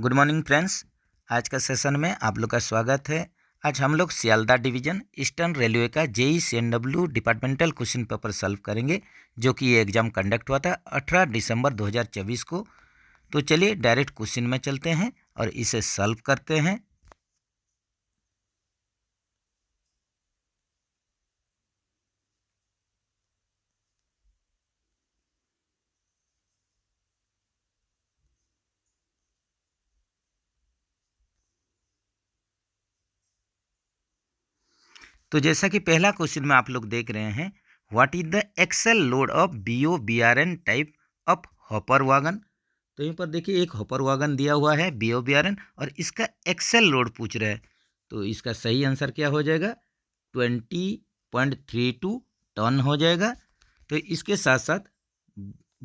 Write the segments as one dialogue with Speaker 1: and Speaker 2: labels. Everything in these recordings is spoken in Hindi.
Speaker 1: Good morning friends. आज का सेशन में आप लोग का स्वागत है। आज हम लोग सियालदह डिवीज़न ईस्टर्न रेलवे का JE CNW departmental question paper solve करेंगे, जो कि ये एग्ज़ाम कंडक्ट हुआ था 18 दिसंबर 2024 को। तो चलिए डायरेक्ट क्वेश्चन में चलते हैं और इसे सॉल्व करते हैं। तो जैसा कि पहला क्वेश्चन में आप लोग देख रहे हैं, what is the axle load of BOBRN type of hopper wagon. तो यहाँ पर देखिए एक हॉपर वागन दिया हुआ है BOBRN और इसका एक्सेल लोड पूछ रहा है। तो इसका सही आंसर क्या हो जाएगा? 20.32 टन हो जाएगा। तो इसके साथ साथ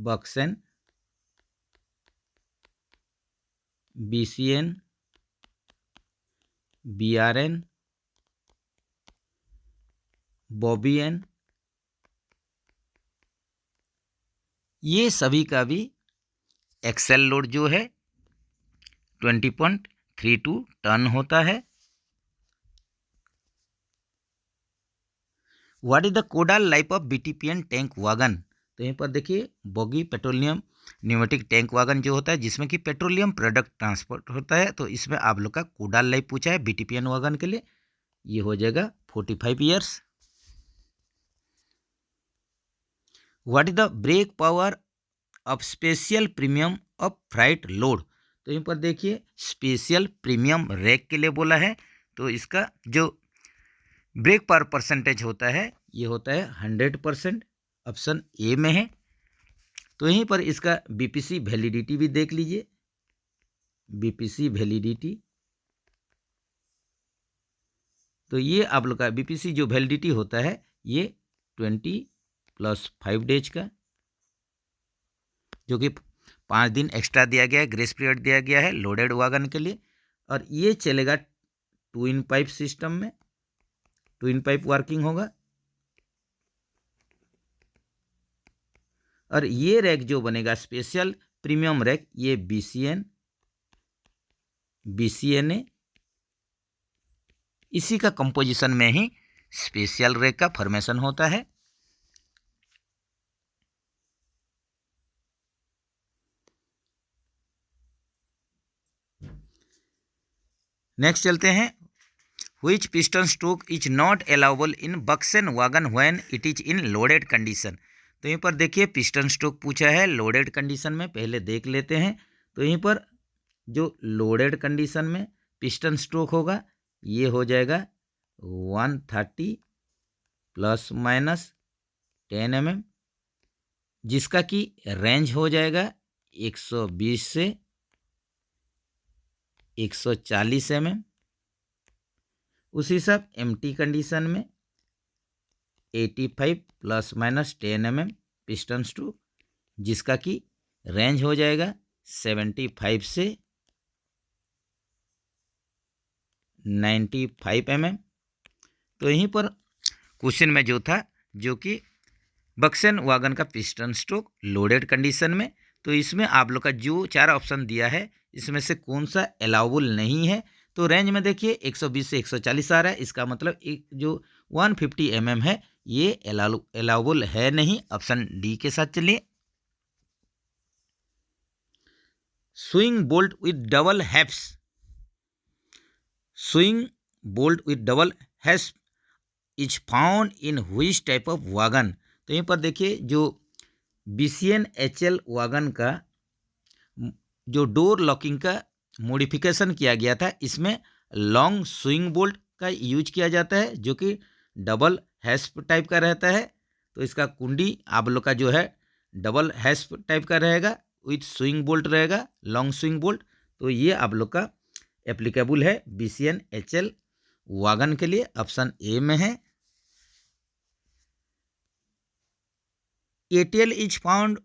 Speaker 1: बक्सेन, BCN, BRN, बॉबीएन, ये सभी का भी एक्सेल लोड जो है 20.32 टन होता है। What is the codal life of BTPN tank wagon. तो यहाँ पर देखिए bogie petroleum pneumatic tank wagon जो होता है, जिसमें कि पेट्रोलियम प्रोडक्ट ट्रांसपोर्ट होता है। तो इसमें आप लोग का कोडाल लाइफ पूछा है BTPN वागन के लिए, ये हो जाएगा 45 years. What is the brake power of special premium of freight load. तो यहाँ पर देखिए स्पेशल प्रीमियम रैक के लिए बोला है। तो इसका जो ब्रेक पावर परसेंटेज होता है ये होता है 100%, ऑप्शन ए में है। तो यहीं पर इसका BPC वैलिडिटी भी देख लीजिए। BPC वैलिडिटी, तो ये आप लोग का BPC जो वैलिडिटी होता है ये 20 + 5 डेज का, जो कि 5 दिन एक्स्ट्रा दिया गया है, ग्रेस पीरियड दिया गया है लोडेड वागन के लिए। और ये चलेगा 2 इन पाइप सिस्टम में, 2 इन पाइप वर्किंग होगा। और ये रैक जो बनेगा स्पेशल प्रीमियम रैक, ये BCN, BCNA, इसी का कंपोजिशन में ही स्पेशल रैक का फॉर्मेशन होता है। नेक्स्ट चलते हैं। Which piston stroke is not allowable in BOXN wagon when it is in loaded condition. तो यहीं पर देखिए पिस्टन स्ट्रोक पूछा है लोडेड कंडीशन में, पहले देख लेते हैं। तो यहीं पर जो लोडेड कंडीशन में पिस्टन स्ट्रोक होगा ये हो जाएगा 130 ± 10 mm, जिसका कि रेंज हो जाएगा 120 से 140 mm। उसी सब एम्प्टी कंडीशन में 85 ± 10 mm पिस्टन स्ट्रोक, जिसका कि रेंज हो जाएगा 75 से 95 mm। तो यहीं पर क्वेश्चन में जो था, जो कि बक्सेन वागन का पिस्टन स्ट्रोक लोडेड कंडीशन में, तो इसमें आप लोग का जो 4 ऑप्शन दिया है इसमें से कौन सा अलाउबल नहीं है। तो रेंज में देखिए 120 से 140 आ रहा है, इसका मतलब एक जो 150 mm है ये अलाउबल है नहीं, ऑप्शन डी के साथ चलिए। Swing bolt with double HEPS, swing bolt with double HEPS is found in which type of wagon. तो यहाँ पर देखिए जो BCN HL वागन का जो डोर लॉकिंग का मॉडिफिकेशन किया गया था, इसमें लॉन्ग स्विंग बोल्ट का यूज किया जाता है, जो कि डबल हैस्प टाइप का रहता है। तो इसका कुंडी आप लोग का जो है डबल हैस्प टाइप का रहेगा, विथ स्विंग बोल्ट रहेगा, लॉन्ग स्विंग बोल्ट। तो ये आप लोग का एप्लीकेबल है BCN HL वागन के लिए, ऑप्शन ए में है। ATL is found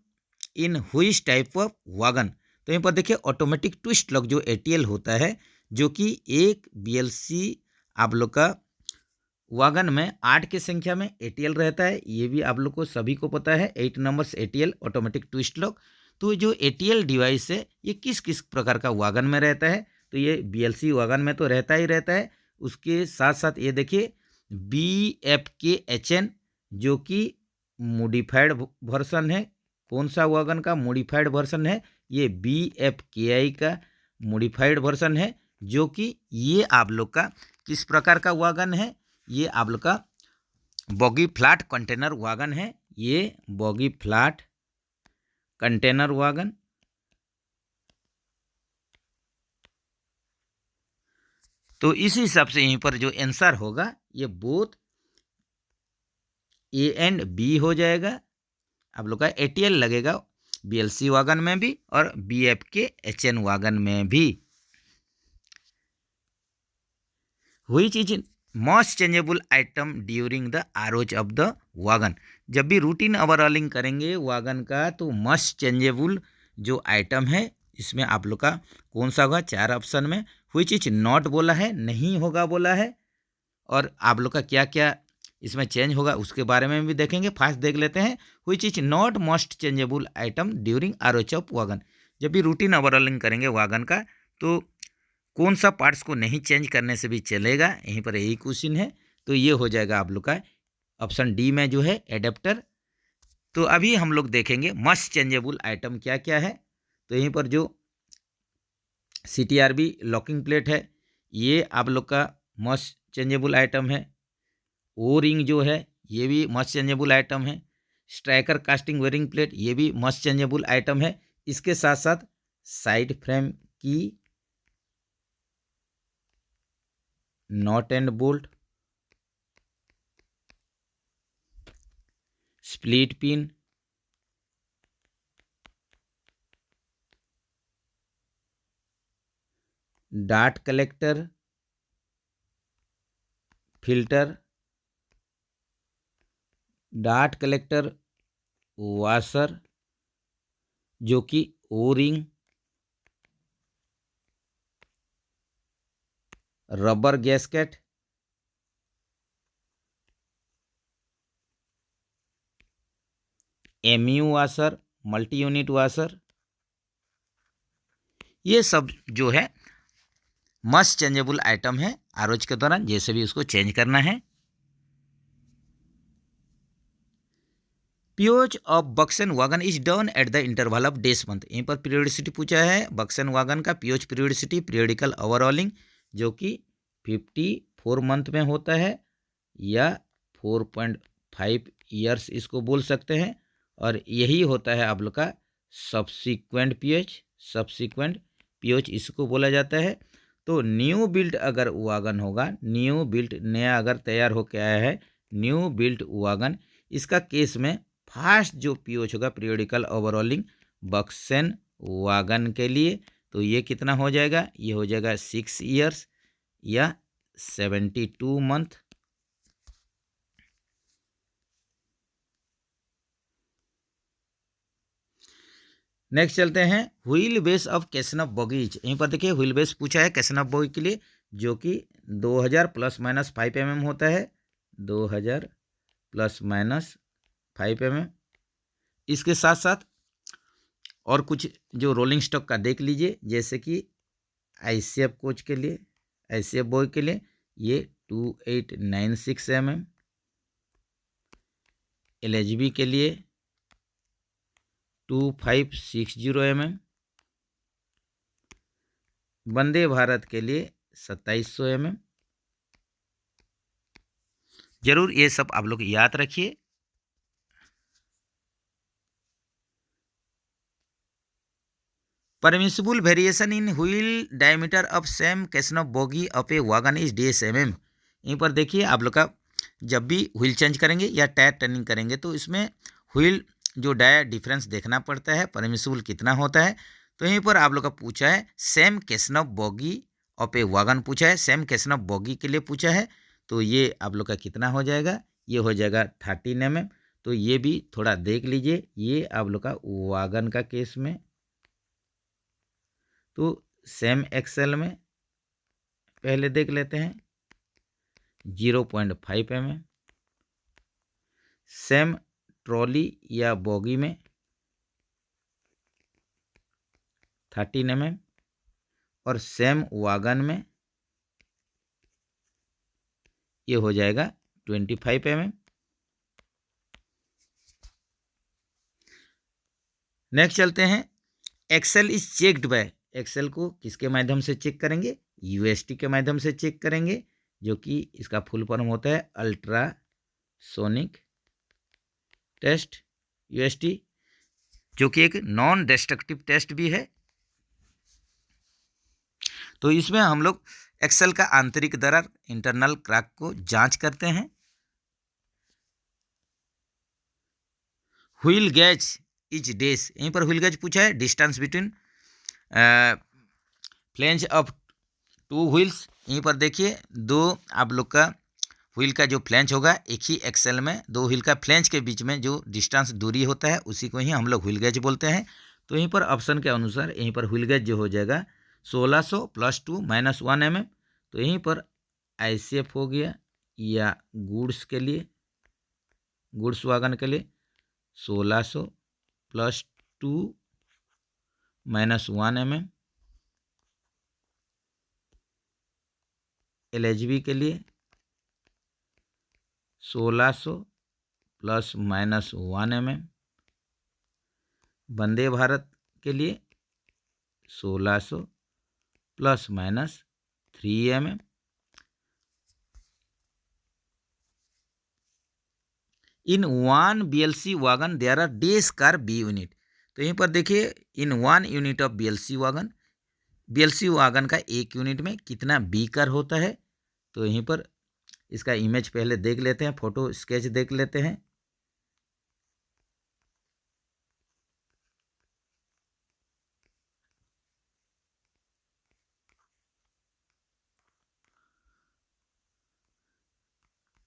Speaker 1: in which type of wagon. तो यहाँ पर देखिए ऑटोमेटिक ट्विस्ट लॉक जो ATL होता है, जो कि एक BLC आप लोग का वागन में 8 की संख्या में ATL रहता है, ये भी आप लोग को सभी को पता है, 8 numbers ATL automatic twist lock. तो जो एटीएल डिवाइस है ये किस किस प्रकार का वागन में रहता है, तो ये बीएलसी वागन में तो रहता ही रहता है। उसके साथ साथ ये देखिए BFK-HN जो कि मॉडिफाइड वर्सन है। कौन सा वागन का मॉडिफाइड वर्सन है? ये BFKI का मॉडिफाइड वर्सन है, जो कि ये आप लोग का किस प्रकार का वागन है? ये आप लोग का बॉगी फ्लैट कंटेनर वागन है। ये बॉगी फ्लैट कंटेनर वागन। तो इस हिसाब से यहीं पर जो आंसर होगा ये बोथ ए एंड बी हो जाएगा। आप लोग का एटीएल लगेगा बीएलसी वागन में भी और BFK-HN वागन में भी। Which is most changeable item during the ROH of the wagon. जब भी रूटीन ओवरऑलिंग करेंगे वागन का तो मोस्ट चेंजेबल जो आइटम है इसमें आप लोग का कौन सा होगा? 4 ऑप्शन में व्हिच इज नॉट बोला है, नहीं होगा बोला है, और आप लोग का क्या क्या इसमें चेंज होगा उसके बारे में भी देखेंगे। फास्ट देख लेते हैं। Which is not most changeable item during ROH of wagon. जब भी रूटीन ओवरऑलिंग करेंगे वागन का तो कौन सा पार्ट्स को नहीं चेंज करने से भी चलेगा, यहीं पर यही क्वेश्चन है। तो ये हो जाएगा आप लोग का ऑप्शन डी में जो है एडेप्टर। तो अभी हम लोग देखेंगे मस्ट चेंजेबल आइटम क्या क्या है। तो यहीं पर जो CTRB लॉकिंग प्लेट है ये आप लोग का मस्ट चेंजेबल आइटम है। ओ रिंग जो है ये भी मस्ट चेंजेबल आइटम है। स्ट्राइकर कास्टिंग वेयरिंग प्लेट ये भी मस्ट चेंजेबल आइटम है। इसके साथ साथ साइड फ्रेम की nut and bolt, split pin, dirt collector, filter, dirt collector washer जो कि O ring, rubber gasket, MU washer, multi unit washer, ये सब जो है मस्ट चेंजेबल आइटम है। आरोच के दौरान जैसे भी उसको चेंज करना है। POH of BOXN wagon is done at the interval of days month. यहीं पर पीरियडिसिटी पूछा है बक्सन वागन का। पीओच पीरियडिसिटी पीरियडिकल ओवरऑलिंग जो कि 54 मंथ में होता है या 4.5 ईयर्स इसको बोल सकते हैं। और यही होता है आप लोग का सब्सिक्वेंट पीओच। सब्सिक्वेंट पीओच इसको बोला जाता है। तो न्यू बिल्ट अगर वागन होगा, न्यू बिल्ट नया अगर तैयार होकर आया है न्यू बिल्ट वागन, इसका केस में फास्ट जो पीओच होगा पीरियडिकल ओवरऑलिंग बक्सन वागन के लिए, तो ये कितना हो जाएगा? ये हो जाएगा 6 ईयर्स या 72 मंथ। नेक्स्ट चलते हैं व्हील बेस ऑफ कैसनफ बॉगीज। यहीं पर देखिए व्हील बेस पूछा है कैसनफ बॉगी के लिए जो कि 2000 ± 5 mm होता है। 2000 ± 5 mm। इसके साथ साथ और कुछ जो रोलिंग स्टॉक का देख लीजिए, जैसे कि ICF कोच के लिए, ICF बॉय के लिए ये 2896 mm, LHB के लिए 2560 mm, वंदे भारत के लिए 2700 mm। जरूर ये सब आप लोग याद रखिए। Permissible variation in wheel diameter of same CASNUB bogie of a wagon is DS mm। यहीं पर देखिए आप लोग का जब भी व्हील चेंज करेंगे या टायर टर्निंग करेंगे तो इसमें व्हील जो डायर डिफरेंस देखना पड़ता है, परमिसिबल कितना होता है। तो यहीं पर आप लोग का पूछा है same CASNUB bogie of a wagon पूछा है, सेम कैसनफ बॉगी के लिए पूछा है। तो ये आप लोग का कितना हो जाएगा? ये हो जाएगा 13 mm। तो ये भी थोड़ा देख लीजिए। ये आप लोग का वागन का केस में तो सेम एक्सेल में पहले देख लेते हैं 0.5 mm। सेम ट्रॉली या बॉगी में 13 mm और सेम वागन में ये हो जाएगा 25 mm। नेक्स्ट चलते हैं, axle is checked by, axle को किसके माध्यम से चेक करेंगे, यूएसटी के माध्यम से चेक करेंगे, जो कि इसका फुल फॉर्म होता है अल्ट्रासोनिक टेस्ट, यूएसटी, जो कि एक नॉन डिस्ट्रक्टिव टेस्ट भी है। तो इसमें हम लोग एक्सेल का आंतरिक दरार, इंटरनल क्रैक को जांच करते हैं। व्हील गेज इज डेस, यहीं पर व्हील गेज पूछा है, distance between flange of two wheels. यहीं पर देखिए दो आप लोग का व्हील का जो फ्लेंज होगा, एक ही एक्सेल में दो व्हील का फ्लेंज के बीच में जो डिस्टेंस दूरी होता है उसी को ही हम लोग व्हील गेज बोलते हैं। तो यहीं पर ऑप्शन के अनुसार यहीं पर व्हील गेज जो हो जाएगा 1600 + 2 - 1 mm। तो यहीं पर आईसीएफ हो गया, या गुड्स के लिए, गुड्स वागन के लिए 1600 + 2 - 1 mm। एलएचबी के लिए 1600 ± 1 mm। वंदे भारत के लिए 1600 ± 3 mm। In one BLC wagon there are des car B unit. तो यहीं पर देखिए in 1 unit of BLC wagon का एक यूनिट में कितना बी कार होता है। तो यहीं पर इसका इमेज पहले देख लेते हैं, फोटो स्केच देख लेते हैं।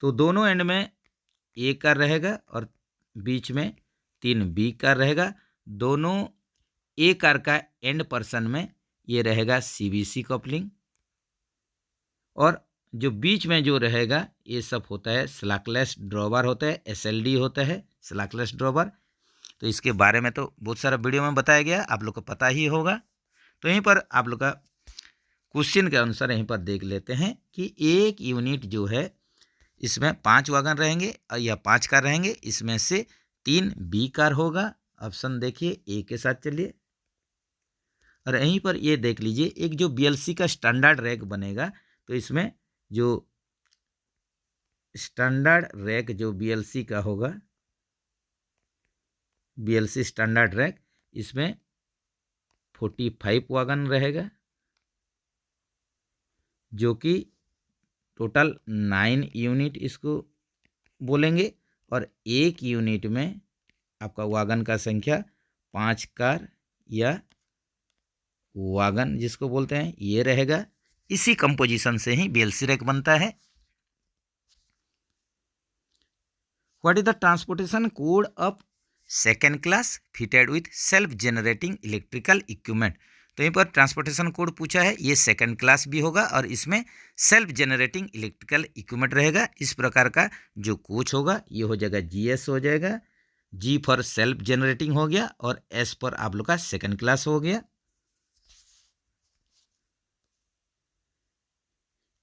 Speaker 1: तो दोनों एंड में ए कार रहेगा और बीच में 3 बी कार रहेगा। दोनों ए कार का एंड पर्सन में ये रहेगा सीबीसी कपलिंग, और जो बीच में जो रहेगा ये सब होता है स्लैकलेस ड्रॉबर होता है, एसएलडी होता है स्लैकलेस ड्रॉबर। तो इसके बारे में तो बहुत सारा वीडियो में बताया गया, आप लोग को पता ही होगा। तो यहीं पर आप लोग का क्वेश्चन के अनुसार यहीं पर देख लेते हैं कि एक यूनिट जो है इसमें 5 वागन रहेंगे या 5 कार रहेंगे, इसमें से 3 बी कार होगा। ऑप्शन देखिए ए के साथ चलिए, और यहीं पर ये देख लीजिए एक जो बीएलसी का स्टैंडर्ड रैक बनेगा, तो इसमें जो स्टैंडर्ड रैक जो बीएलसी का होगा, बीएलसी स्टैंडर्ड रैक, इसमें 45 वागन रहेगा, जो कि टोटल 9 यूनिट इसको बोलेंगे। और एक यूनिट में आपका वागन का संख्या 5 कार या वागन जिसको बोलते हैं ये रहेगा। इसी कंपोजिशन से ही बीएलसी रैक बनता है। What is the transportation code of second class fitted with self generating electrical equipment. तो यहीं पर ट्रांसपोर्टेशन कोड पूछा है, ये सेकंड क्लास भी होगा और इसमें सेल्फ जनरेटिंग इलेक्ट्रिकल इक्विपमेंट रहेगा। इस प्रकार का जो कोच होगा ये हो जाएगा जीएस हो जाएगा, जी फॉर सेल्फ जनरेटिंग हो गया और एस पर आप लोग का सेकंड क्लास हो गया।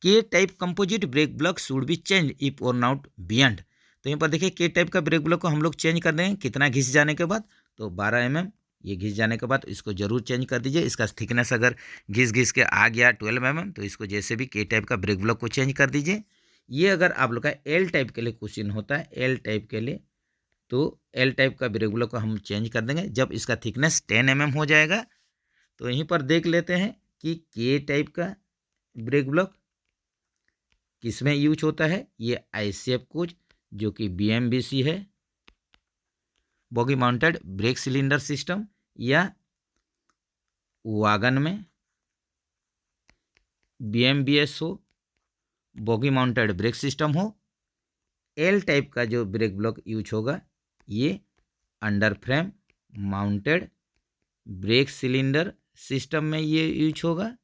Speaker 1: K type composite brake block should be change if or not beyond. तो यहाँ पर देखिए के टाइप का ब्रेक ब्लॉक को हम लोग चेंज कर देंगे, कितना घिस जाने के बाद, तो 12 mm। ये घिस जाने के बाद इसको जरूर चेंज कर दीजिए। इसका थिकनेस अगर घिस के आ गया 12 mm, तो इसको जैसे भी के टाइप का ब्रेक ब्लॉक को चेंज कर दीजिए। ये अगर आप लोग का एल टाइप के लिए क्वेश्चन होता है, एल टाइप के लिए, तो एल टाइप का ब्रेक ब्लॉक को हम चेंज कर देंगे जब इसका थिकनेस 10 mm हो जाएगा। तो यहीं पर देख लेते हैं कि के टाइप का ब्रेक ब्लॉक किसमें यूज होता है। ये आईसीएफ कोच जो कि बीएमबीसी है, boggy mounted brake cylinder system, या वागन में बीएमबीएस हो, बॉगी माउंटेड ब्रेक सिस्टम हो। एल टाइप का जो ब्रेक ब्लॉक यूज होगा ये under frame mounted brake cylinder system में ये यूज होगा।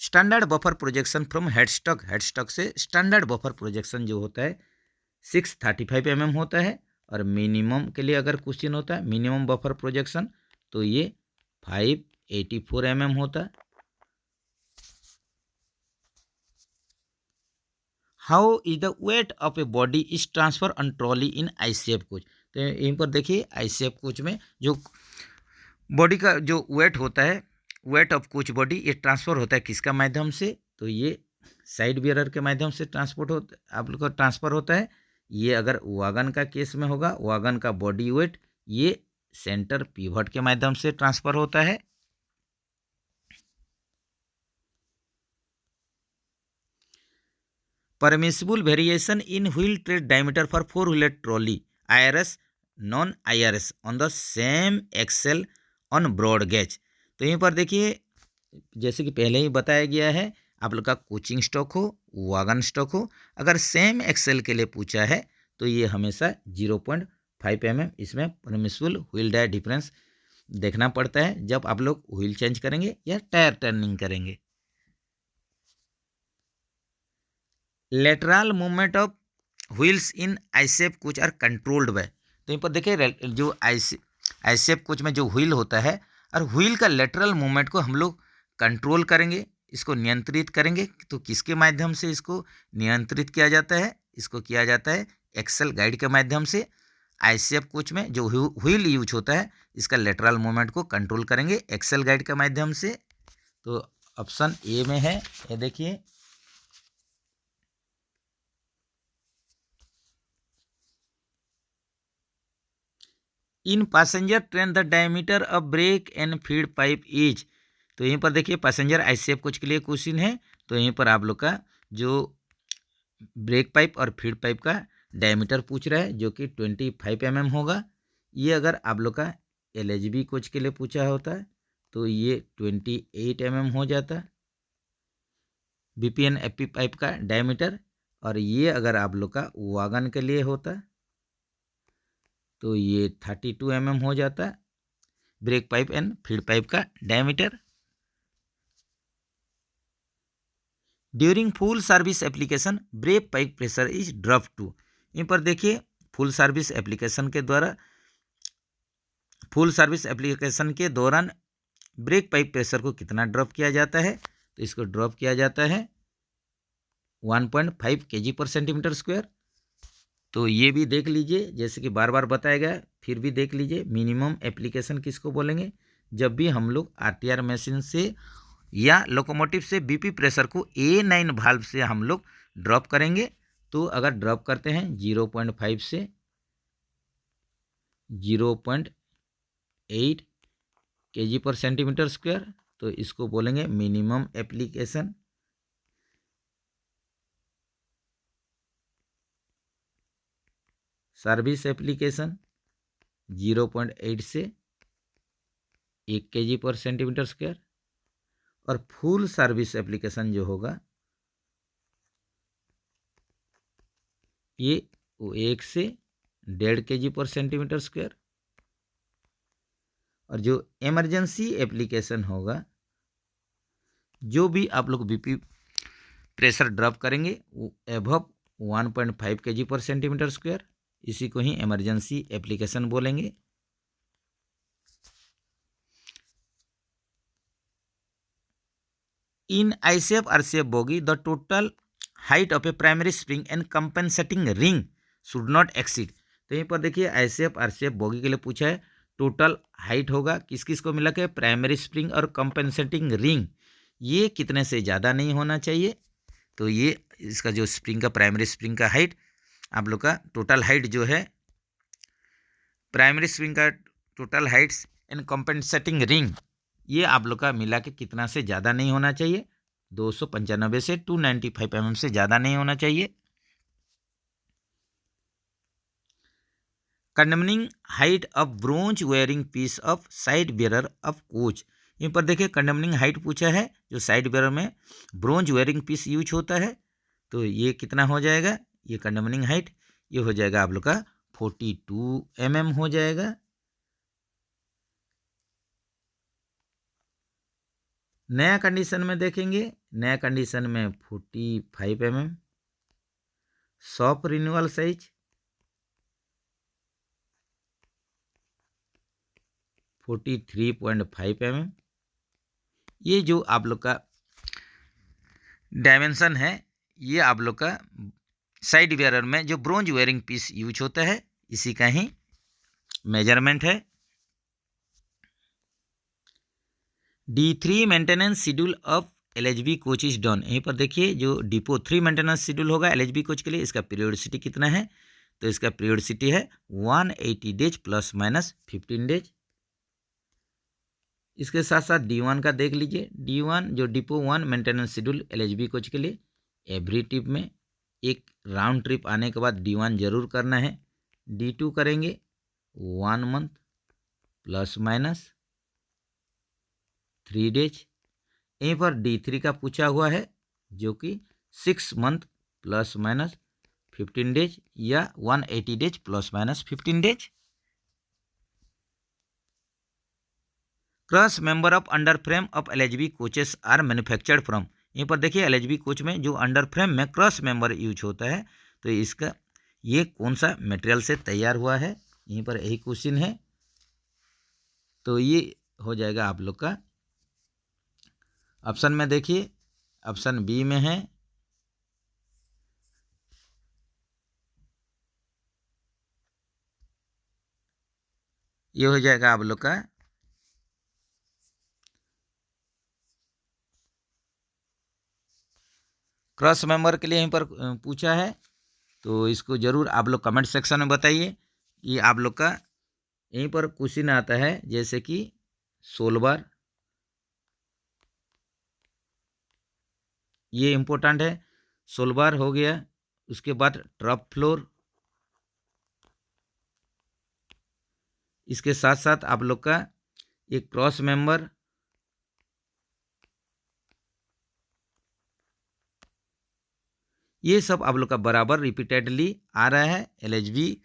Speaker 1: Standard buffer projection from headstock, headstock से स्टैंडर्ड बफर प्रोजेक्शन जो होता है 635 mm होता है, और मिनिमम के लिए अगर क्वेश्चन होता है मिनिमम बफर प्रोजेक्शन तो ये 584 mm होता है। How is the weight of a body is transfer on trolley in ICF coach. तो यहीं पर देखिए आईसीएफ कोच में जो बॉडी का जो वेट होता है, वेट ऑफ कोच बॉडी, ये ट्रांसफर होता है किसका माध्यम से, तो ये साइड बियरर के माध्यम से ट्रांसपोर्ट होता आप लोग का ट्रांसफर होता है। ये अगर वागन का केस में होगा, वागन का बॉडी वेट ये सेंटर पिवट के माध्यम से ट्रांसफर होता है। Permissible variation in wheel tread diameter for 4-व्हीलर trolley IRS non IRS on the same axle on broad gauge. तो यहीं पर देखिए जैसे कि पहले ही बताया गया है, आप लोग का कोचिंग स्टॉक हो, वागन स्टॉक हो, अगर सेम एक्सेल के लिए पूछा है तो ये हमेशा 0.5 mm इसमें परमिसिबल व्हील डायर डिफरेंस देखना पड़ता है जब आप लोग व्हील चेंज करेंगे या टायर टर्निंग करेंगे। Lateral movement of wheels in ICF coach are controlled by. तो यहाँ पर देखिए जो आईसीएफ कोच में जो व्हील होता है और व्हील का लेटरल मूवमेंट को हम लोग कंट्रोल करेंगे, इसको नियंत्रित करेंगे। तो किसके माध्यम से इसको नियंत्रित किया जाता है, इसको किया जाता है एक्सेल गाइड के माध्यम से। आईसीएफ कोच में जो व्हील यूज होता है इसका लेटरल मूवमेंट को कंट्रोल करेंगे एक्सेल गाइड के माध्यम से। तो ऑप्शन ए में है, ये देखिए in passenger train the diameter of brake and feed pipe is. तो यहीं पर देखिए पैसेंजर आईसीएफ कोच के लिए क्वेश्चन है। तो यहीं पर आप लोग का जो ब्रेक पाइप और फीड पाइप का डायमीटर पूछ रहा है जो कि 25 mm होगा। ये अगर आप लोग का एलएचबी कोच के लिए पूछा होता है तो ये 28 mm हो जाता। बीपीएन एफपी पाइप का डायमीटर, और ये अगर आप लोग का वागन के लिए होता तो ये 32 mm हो जाता brake pipe and feed pipe का diameter. During full service application brake pipe pressure is drop to. इन पर देखिए फुल सर्विस एप्लीकेशन के द्वारा, फुल सर्विस एप्लीकेशन के दौरान ब्रेक पाइप प्रेशर को कितना ड्रॉप किया जाता है, तो इसको ड्रॉप किया जाता है 1.5 kg/cm²। तो ये भी देख लीजिए, जैसे कि बार बार बताया गया फिर भी देख लीजिए। मिनिमम एप्लीकेशन किसको बोलेंगे, जब भी हम लोग आरटीआर मशीन से या लोकोमोटिव से बीपी प्रेशर को A9 वाल्व से हम लोग ड्रॉप करेंगे। तो अगर ड्रॉप करते हैं 0.5 से 0.8 kg/cm², तो इसको बोलेंगे मिनिमम एप्लीकेशन। सर्विस एप्लीकेशन 0.8 से 1 kg/cm², और फुल सर्विस एप्लीकेशन जो होगा ये 1 से 1.5 kg/cm², और जो इमरजेंसी एप्लीकेशन होगा, जो भी आप लोग बीपी प्रेशर ड्रॉप करेंगे वो एबव 1.5 kg/cm², इसी को ही इमरजेंसी एप्लीकेशन बोलेंगे। In ICF RCF bogie the total height of a primary spring and compensating ring should not exceed. तो यहीं पर देखिए आईसीएफ आरसीएफ बोगी के लिए पूछा है टोटल हाइट होगा किस किस को मिला के प्राइमरी स्प्रिंग और कंपेंसेटिंग रिंग, ये कितने से ज़्यादा नहीं होना चाहिए। तो ये इसका जो स्प्रिंग का प्राइमरी स्प्रिंग का हाइट, आप लोग का टोटल हाइट जो है प्राइमरी स्प्रिंग का total Heights and compensating ring, ये आप लोग का मिला के कितना से ज़्यादा नहीं होना चाहिए, 295 से 295 mm से ज़्यादा नहीं होना चाहिए। Condemning height of bronze wearing piece of side bearer of coach. यहाँ पर देखिए कंडमनिंग हाइट पूछा है, जो साइड बेरर में ब्रोंज वेयरिंग पीस यूज होता है, तो ये कितना हो जाएगा, ये कंडमनिंग हाइट ये हो जाएगा आप लोग का 42 mm हो जाएगा। नया कंडीशन में देखेंगे, नया कंडीशन में 45 mm। Shop renewal size 43.5 mm। ये जो आप लोग का डायमेंशन है, ये आप लोग का साइड वेयर में जो ब्रोंज वेयरिंग पीस यूज होता है इसी का ही मेजरमेंट है। D3 maintenance schedule of LHB coach is done. यहीं पर देखिए जो डिपो 3 मेंटेनेंस शेड्यूल होगा LHB कोच के लिए, इसका पीरियोडिसिटी कितना है, तो इसका पीरियोडिसिटी है 180 डेज प्लस माइनस 15 डेज। इसके साथ साथ D1 का देख लीजिए। D1 जो depot 1 maintenance schedule LHB coach के लिए, एवरी ट्रिप में एक राउंड ट्रिप आने के बाद D1 जरूर करना है। D2 करेंगे 1 मंथ प्लस माइनस 3 डेज। यहीं पर D3 का पूछा हुआ है जो कि 6 मंथ प्लस माइनस 15 डेज या 180 days plus minus 15 days. Cross member of under frame of LHB coaches are manufactured from. यहीं पर देखिए LHB कोच में जो अंडर फ्रेम में क्रॉस मेंबर यूज होता है, तो इसका ये कौन सा मटेरियल से तैयार हुआ है, यहीं पर यही क्वेश्चन है। तो ये हो जाएगा आप लोग का ऑप्शन में, देखिए ऑप्शन बी में है। ये हो जाएगा आप लोग का क्रॉस मेंबर के लिए यहीं पर पूछा है, तो इसको जरूर आप लोग कमेंट सेक्शन में बताइए। ये आप लोग का यहीं पर क्वेश्चन आता है, जैसे कि 16 बार, ये इम्पोर्टेंट है। 16 बार हो गया। उसके बाद ट्रप फ्लोर, इसके साथ साथ आप लोग का एक क्रॉस मेंबर, ये सब आप लोग का बराबर रिपीटेडली आ रहा है LHB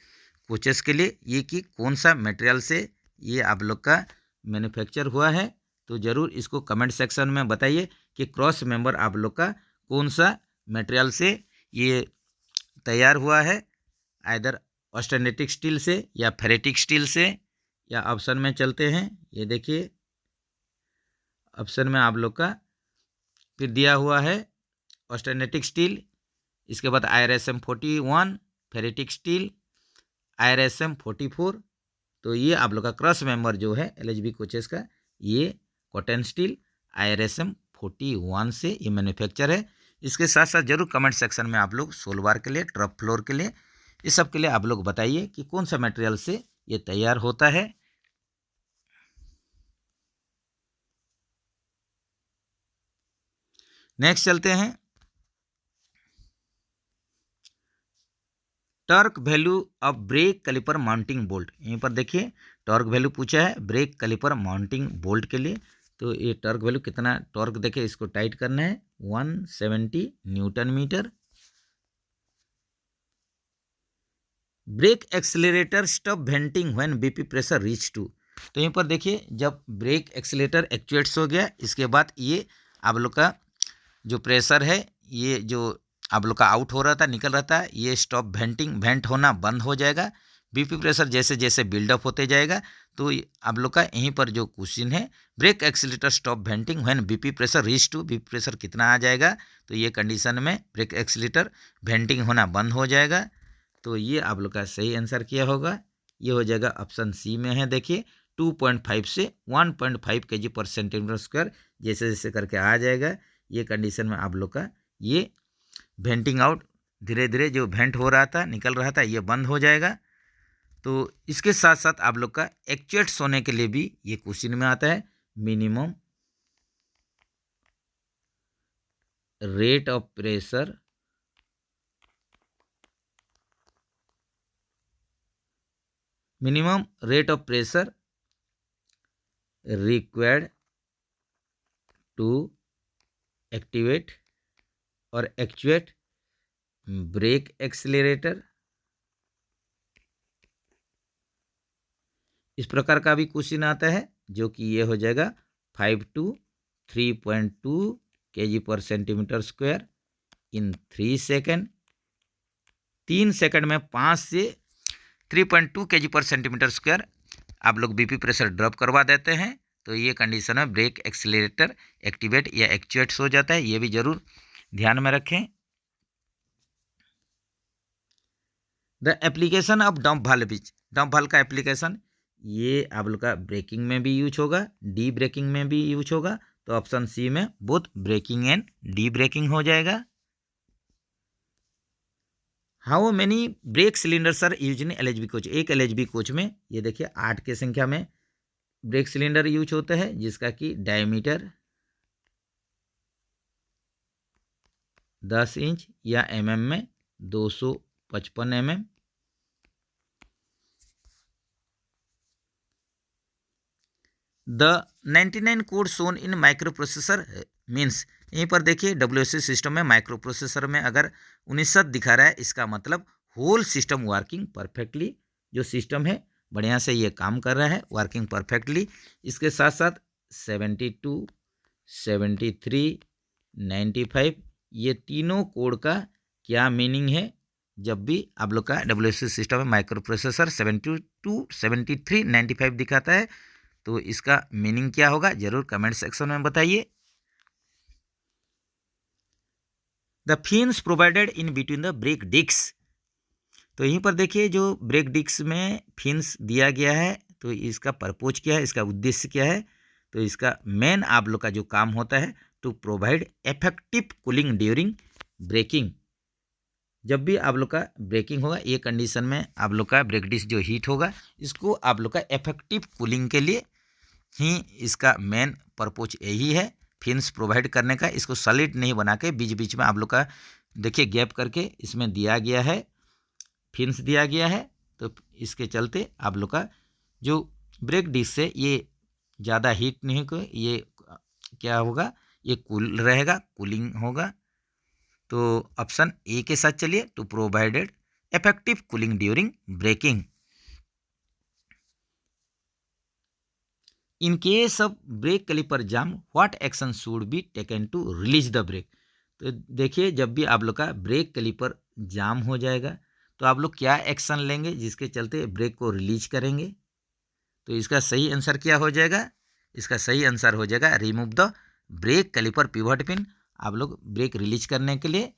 Speaker 1: कोचेस के लिए। ये कि कौन सा मटेरियल से ये आप लोग का मैन्युफैक्चर हुआ है, तो ज़रूर इसको कमेंट सेक्शन में बताइए कि क्रॉस मेंबर आप लोग का कौन सा मटेरियल से ये तैयार हुआ है, आइदर ऑस्टेनेटिक स्टील से या फेरेटिक स्टील से। या ऑप्शन में चलते हैं, ये देखिए ऑप्शन में आप लोग का फिर दिया हुआ है ऑस्टेनेटिक स्टील, इसके बाद IRSM 41, फेरेटिक स्टील IRSM 44। तो ये आप लोग का क्रॉस मेंबर जो है LHB कोचेस का, ये कॉटन स्टील IRSM 41 से ये मैन्युफैक्चर है। इसके साथ साथ जरूर कमेंट सेक्शन में आप लोग 16 बार के लिए, ट्रप फ्लोर के लिए, इस सब के लिए आप लोग बताइए कि कौन सा मटेरियल से ये तैयार होता है। नेक्स्ट चलते हैं, torque value of brake caliper mounting bolt. यहीं पर देखिए टॉर्क वैल्यू पूछा है ब्रेक कैलिपर माउंटिंग बोल्ट के लिए, तो ये टॉर्क वैल्यू कितना, टॉर्क देखिए इसको टाइट करना है 170 newton metre. Brake accelerator stop venting when BP pressure reach to. तो यहीं पर देखिए जब ब्रेक एक्सेलरेटर एक्चुएट्स हो गया, इसके बाद ये आप लोग का जो प्रेशर है, ये जो आप लोग का आउट हो रहा था, निकल रहा था, ये स्टॉप वेंट होना बंद हो जाएगा। BP प्रेशर जैसे जैसे बिल्डअप होते जाएगा, तो आप लोग का यहीं पर जो क्वेश्चन है brake accelerator stop venting when BP pressure reach to, BP pressure कितना आ जाएगा, तो ये कंडीशन में ब्रेक एक्सीलेटर वेंटिंग होना बंद हो जाएगा। तो ये आप लोग का सही आंसर किया होगा, ये हो जाएगा ऑप्शन सी में है। देखिए 2.5 से 1.5 kg/cm², जैसे जैसे करके आ जाएगा, ये कंडीशन में आप लोग का ये वेंटिंग आउट धीरे धीरे जो वेंट हो रहा था, निकल रहा था, ये बंद हो जाएगा। तो इसके साथ साथ आप लोग का एक्चुएट्स होने के लिए भी ये क्वेश्चन में आता है, minimum rate of pressure required to activate और एक्चुएट ब्रेक एक्सीलरेटर। इस प्रकार का भी क्वेश्चन आता है, जो कि ये हो जाएगा 5 to 3.2 kg/cm² in 3 second. 3 second में 5 से 3.2 kg/cm² आप लोग बीपी प्रेशर ड्रॉप करवा देते हैं, तो ये कंडीशन में ब्रेक एक्सीलरेटर एक्टिवेट या एक्चुएट्स हो जाता है, ये भी जरूर ध्यान में रखें। The application of dump valve is, dump valve का एप्लीकेशन ये आप लोग का ब्रेकिंग में भी यूज होगा, डी ब्रेकिंग में भी यूज होगा, तो ऑप्शन सी में both braking and de braking हो जाएगा। How many brake cylinders are use in LHB coach, एक एलएचबी कोच में ये देखिए 8 के संख्या में ब्रेक सिलेंडर यूज होता है, जिसका कि डायमीटर 10 इंच या एमएम में 255 mm। The 99 code shown in micro processor means, यहीं पर देखिए डब्ल्यूएससी सिस्टम में माइक्रो प्रोसेसर में अगर 19 दिखा रहा है, इसका मतलब होल सिस्टम वर्किंग परफेक्टली, जो सिस्टम है बढ़िया से ये काम कर रहा है, वर्किंग परफेक्टली। इसके साथ साथ 72, 73, 95 ये तीनों कोड का क्या मीनिंग है, जब भी आप लोग का डब्ल्यूएससी सिस्टम में माइक्रो प्रोसेसर 72, 73, 95 दिखाता है, तो इसका मीनिंग क्या होगा जरूर कमेंट सेक्शन में बताइए। The fins provided in between the brake disc, तो यहीं पर देखिए जो ब्रेक डिस्क में फिन्स दिया गया है, तो इसका पर्पोज क्या है, इसका उद्देश्य क्या है, तो इसका मेन आप लोग का जो काम होता है to provide effective cooling during braking. जब भी आप लोग का ब्रेकिंग होगा, ये कंडीशन में आप लोग का ब्रेक डिस्क जो हीट होगा, इसको आप लोग का इफेक्टिव कूलिंग के लिए ही इसका मेन पर्पज यही है, फिन्स प्रोवाइड करने का। इसको सॉलिड नहीं बना के बीच बीच में आप लोग का देखिए गैप करके इसमें दिया गया है, फिन्स दिया गया है, तो इसके चलते आप लोग का जो ब्रेक डिस्क से ये ज़्यादा हीट नहीं को, ये क्या होगा, ये कूल रहेगा, कूलिंग होगा। तो ऑप्शन ए के साथ चलिए, to provided effective cooling during braking. In case of brake caliper jam what action should be taken to release the brake, तो देखिए जब भी आप लोग का ब्रेक कैलिपर जाम हो जाएगा, तो आप लोग क्या एक्शन लेंगे जिसके चलते ब्रेक को रिलीज करेंगे, तो इसका सही आंसर क्या हो जाएगा, इसका सही आंसर हो जाएगा remove the brake caliper pivot pin. आप लोग ब्रेक रिलीज करने के लिए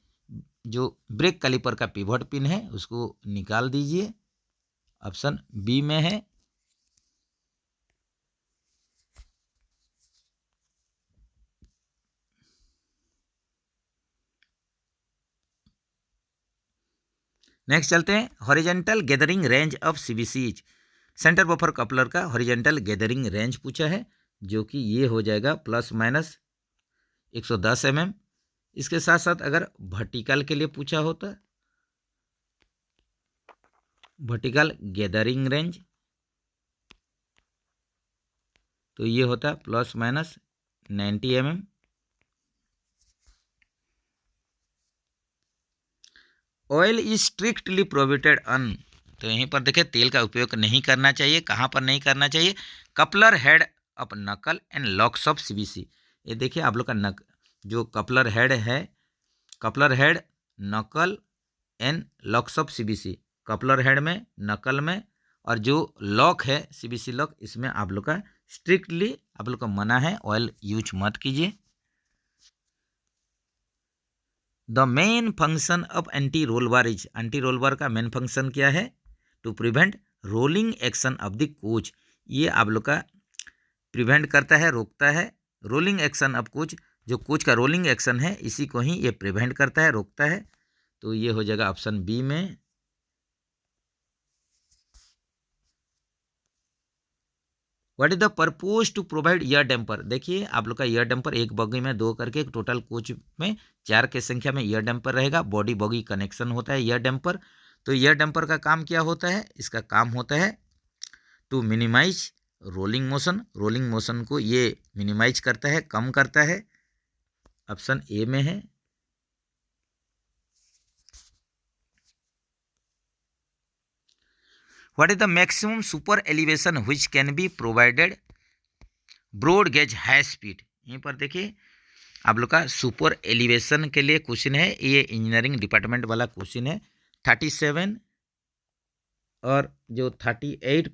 Speaker 1: जो ब्रेक कैलिपर का पिवट पिन है उसको निकाल दीजिए, ऑप्शन बी में है। नेक्स्ट चलते हैं, horizontal gathering range of CBCs, centre buffer coupler का हॉरिजेंटल गैदरिंग रेंज पूछा है, जो कि ये हो जाएगा ±110 mm। इसके साथ साथ अगर वर्टिकल के लिए पूछा होता, वर्टिकल गैदरिंग रेंज, तो ये होता ±90 mm। Oil is strictly prohibited on, तो यहीं पर देखिए तेल का उपयोग नहीं करना चाहिए, कहाँ पर नहीं करना चाहिए, कपलर हेड ऑफ नकल एंड लॉक्स ऑफ सीबीसी। ये देखिए आप लोग का जो कपलर हेड है, कपलर हेड, नकल and locks of CBC, coupler head में, नकल में, और जो लॉक है सीबीसी लॉक, इसमें आप लोग का स्ट्रिक्टली आप लोग का मना है, ऑयल यूज मत कीजिए। The main function of anti roll bar is, anti roll bar का मेन फंक्शन क्या है, to prevent rolling action of the coach, ये आप लोग का प्रिवेंट करता है, रोकता है रोलिंग एक्शन ऑफ कोच, जो कोच का रोलिंग एक्शन है इसी को ही ये प्रिवेंट करता है, रोकता है, तो ये हो जाएगा ऑप्शन बी में। What is the purpose to provide yaw damper, देखिए आप लोग का ईयर डैम्पर एक बगी में 2 करके, एक टोटल कोच में 4 के संख्या में ईयर डैम्पर रहेगा, बॉडी बॉगी कनेक्शन होता है ईयर डैम्पर। तो ईयर डैम्पर का काम क्या होता है, इसका काम होता है to minimise rolling motion, rolling motion को ये मिनिमाइज करता है, कम करता है, ऑप्शन ए में है। What is the maximum super elevation which can be provided broad gauge high speed, यहीं पर देखिए आप लोग का सुपर एलिवेशन के लिए क्वेश्चन है, ये इंजीनियरिंग डिपार्टमेंट वाला क्वेश्चन है, 37 और जो 38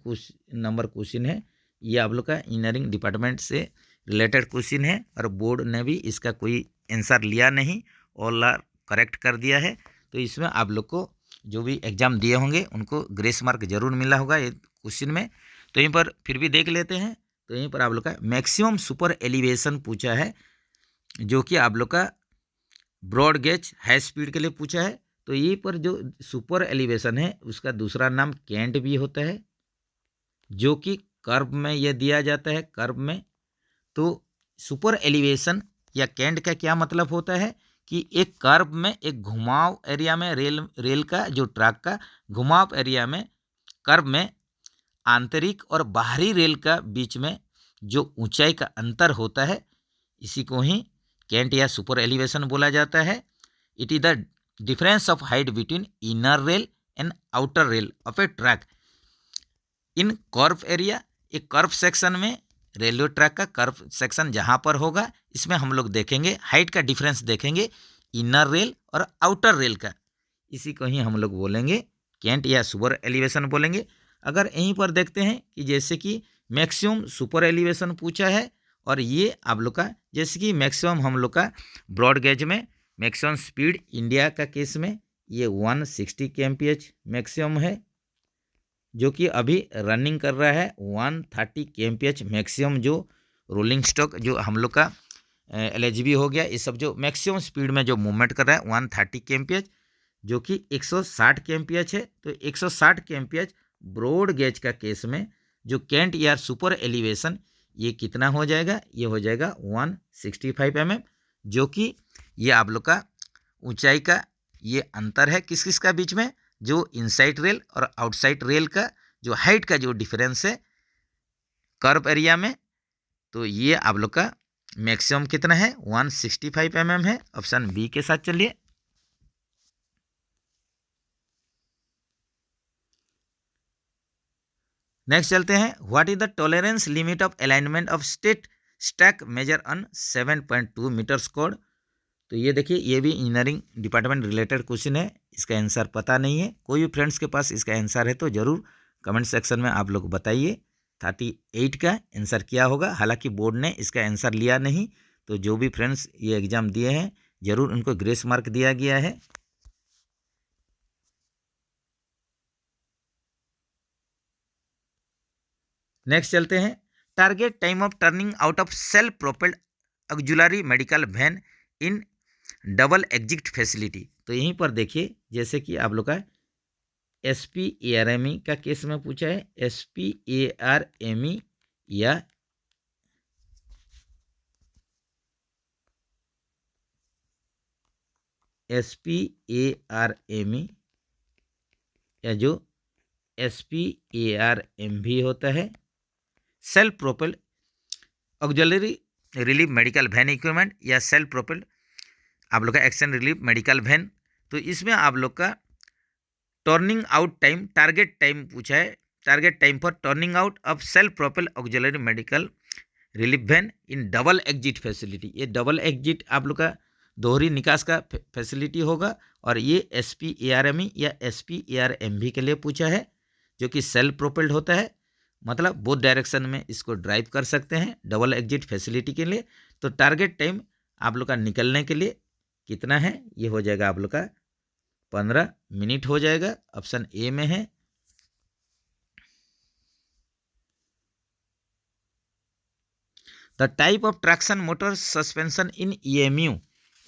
Speaker 1: नंबर क्वेश्चन है ये आप लोग का इंजीनियरिंग डिपार्टमेंट से रिलेटेड क्वेश्चन है और बोर्ड ने भी इसका कोई आंसर लिया नहीं, ऑल आर करेक्ट कर दिया है। तो इसमें आप लोग को जो भी एग्ज़ाम दिए होंगे उनको ग्रेस मार्क जरूर मिला होगा ये क्वेश्चन में। तो यहीं पर फिर भी देख लेते हैं। तो यहीं पर आप लोग का मैक्सिमम सुपर एलिवेशन पूछा है, जो कि आप लोग का ब्रॉड गेज हाई स्पीड के लिए पूछा है। तो यहीं पर जो सुपर एलिवेशन है उसका दूसरा नाम कैंट भी होता है, जो कि कर्व में यह दिया जाता है, कर्व में। तो सुपर एलिवेशन या कैंट का क्या मतलब होता है कि एक कर्व में, एक घुमाव एरिया में, रेल का जो ट्रैक का घुमाव एरिया में, कर्व में आंतरिक और बाहरी रेल का बीच में जो ऊंचाई का अंतर होता है, इसी को ही कैंट या सुपर एलिवेशन बोला जाता है। It is the difference of height between inner rail and outer rail of A track in curve area. एक कर्व सेक्शन में, रेलवे ट्रैक का कर्व सेक्शन जहां पर होगा, इसमें हम लोग देखेंगे हाइट का डिफरेंस देखेंगे इनर रेल और आउटर रेल का, इसी को ही हम लोग बोलेंगे कैंट या सुपर एलिवेशन बोलेंगे। अगर यहीं पर देखते हैं कि जैसे कि मैक्सिमम सुपर एलिवेशन पूछा है, और ये आप लोग का जैसे कि मैक्सिमम हम लोग का ब्रॉड गेज में मैक्सिमम स्पीड इंडिया का केस में ये 160 kmph मैक्सिमम है, जो कि अभी रनिंग कर रहा है 130 kmph मैक्सिमम। जो रोलिंग स्टॉक जो हम लोग का LHB हो गया, ये सब जो मैक्सिमम स्पीड में जो मूवमेंट कर रहा है 130 kmph, जो कि 160 kmph है। तो 160 kmph ब्रॉड गेज का केस में जो कैंट या सुपर एलिवेशन ये कितना हो जाएगा, ये हो जाएगा 165 mm, जो कि ये आप लोग का ऊंचाई का ये अंतर है किस किस का बीच में, जो इनसाइड रेल और आउटसाइड रेल का जो हाइट का जो डिफरेंस है कर्व एरिया में। तो ये आप लोग का मैक्सिमम कितना है 165 mm है। ऑप्शन बी के साथ चलिए। नेक्स्ट चलते हैं। What is the tolerance limit of alignment of state stack measure on 7.2 metre square. तो ये देखिए, ये भी इंजीनियरिंग डिपार्टमेंट रिलेटेड क्वेश्चन है, इसका आंसर पता नहीं है। कोई भी फ्रेंड्स के पास इसका आंसर है तो ज़रूर कमेंट सेक्शन में आप लोग बताइए 38 का आंसर क्या होगा। हालांकि बोर्ड ने इसका आंसर लिया नहीं, तो जो भी फ्रेंड्स ये एग्ज़ाम दिए हैं ज़रूर उनको ग्रेस मार्क दिया गया है। नेक्स्ट चलते हैं। Target time of turning out of self propelled auxiliary medical van in double exit facility. तो यहीं पर देखिए, जैसे कि आप लोग का SPARME का केस में पूछा है, SPARME या SPARME या जो SPARM भी होता है, self propelled auxiliary relief medical van equipment या सेल्फ प्रोपेल्ड आप लोग का एक्शन रिलीफ मेडिकल वैन। तो इसमें आप लोग का turning out time, target time पूछा है, target time for turning out of self propelled auxiliary medical relief van in double exit facility. ये डबल एग्जिट आप लोग का दोहरी निकास का फैसिलिटी होगा, और ये SPARME या SPARMV के लिए पूछा है, जो कि सेल्फ प्रोपेल्ड होता है, मतलब बोथ डायरेक्शन में इसको ड्राइव कर सकते हैं डबल एग्जिट फैसिलिटी के लिए। तो टारगेट टाइम आप लोग का निकलने के लिए कितना है, ये हो जाएगा आप लोग का 15 मिनट हो जाएगा। ऑप्शन ए में है। The type of traction motor suspension in EMU।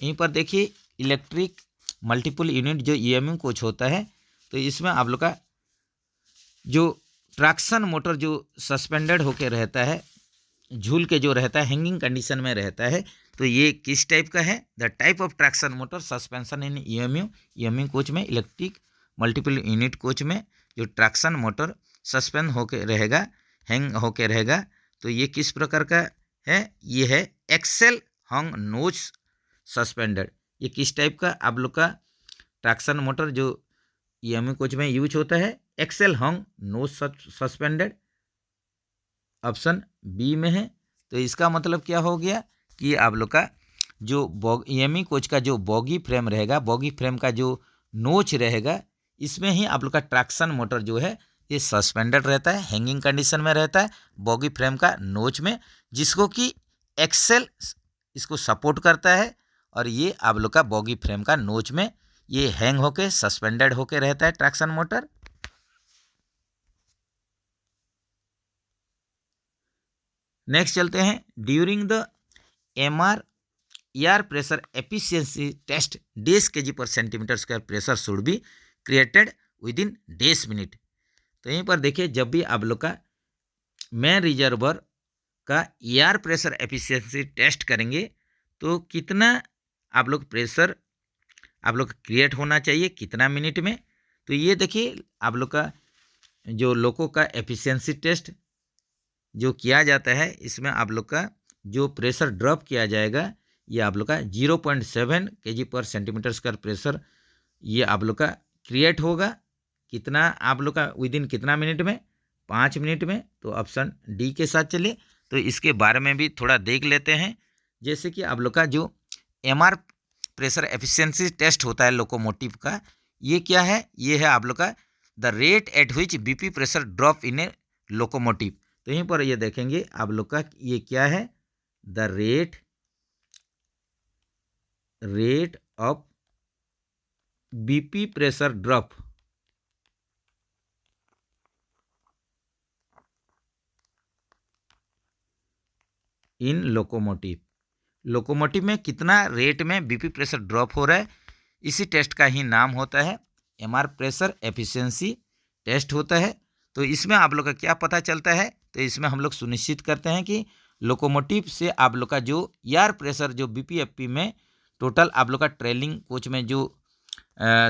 Speaker 1: यहीं पर देखिए, इलेक्ट्रिक मल्टीपल यूनिट जो EMU कोच होता है, तो इसमें आप लोग का जो ट्रैक्शन मोटर जो सस्पेंडेड होके रहता है, झूल के जो रहता है, हैंगिंग कंडीशन में रहता है, तो ये किस टाइप का है। The type of traction motor suspension in EMU coach में, इलेक्ट्रिक मल्टीपल यूनिट कोच में जो ट्रैक्शन मोटर सस्पेंड होके रहेगा, हैंग होके रहेगा, तो ये किस प्रकार का है, ये है एक्सेल हंग नोज सस्पेंडेड। ये किस टाइप का आप लोग का ट्रैक्शन मोटर जो EMU कोच में यूज होता है, एक्सेल हंग नोज सस्पेंडेड। ऑप्शन बी में है। तो इसका मतलब क्या हो गया कि आप लोग का जो EMU कोच का जो बॉगी फ्रेम रहेगा, बॉगी फ्रेम का जो नोच रहेगा, इसमें ही आप लोग का ट्रैक्शन मोटर जो है ये सस्पेंडेड रहता है, हैंगिंग कंडीशन में रहता है बॉगी फ्रेम का नोच में, जिसको कि एक्सेल इसको सपोर्ट करता है। और ये आप लोग का बॉगी फ्रेम का नोच में ये हैंग होके सस्पेंडेड होके रहता है ट्रैक्शन मोटर। नेक्स्ट चलते हैं, during the MR air pressure efficiency test days kg per centimetre square pressure should be created within days minute. तो यहीं पर देखिए, जब भी आप लोग का मेन रिजर्वर का एयर प्रेशर एफिशिएंसी टेस्ट करेंगे तो कितना आप लोग प्रेशर आप लोग क्रिएट होना चाहिए, कितना मिनट में। तो ये देखिए आप लोग का जो लोको का एफिशिएंसी टेस्ट जो किया जाता है, इसमें आप लोग का जो प्रेशर ड्रॉप किया जाएगा ये आप लोग का 0.7 kg पर सेंटीमीटर स्क्वायर प्रेशर ये आप लोग का क्रिएट होगा। कितना आप लोग का विद इन कितना मिनट में, 5 मिनट में। तो ऑप्शन डी के साथ चलिए। तो इसके बारे में भी थोड़ा देख लेते हैं। जैसे कि आप लोग का जो एमआर प्रेशर एफिशिएंसी टेस्ट होता है लोकोमोटिव का, ये क्या है, ये है आप लोग का the rate at which BP pressure drop in A locomotive. तो यहीं पर ये देखेंगे आप लोग का ये क्या है, the rate of BP pressure drop in locomotive में कितना रेट में बीपी प्रेशर ड्रॉप हो रहा है, इसी टेस्ट का ही नाम होता है एमआर प्रेशर एफिशिएंसी टेस्ट होता है। तो इसमें आप लोग का क्या पता चलता है, तो इसमें हम लोग सुनिश्चित करते हैं कि लोकोमोटिव से आप लोग का जो एयर प्रेशर जो बीपीएफपी में टोटल आप लोग का ट्रेलिंग कोच में जो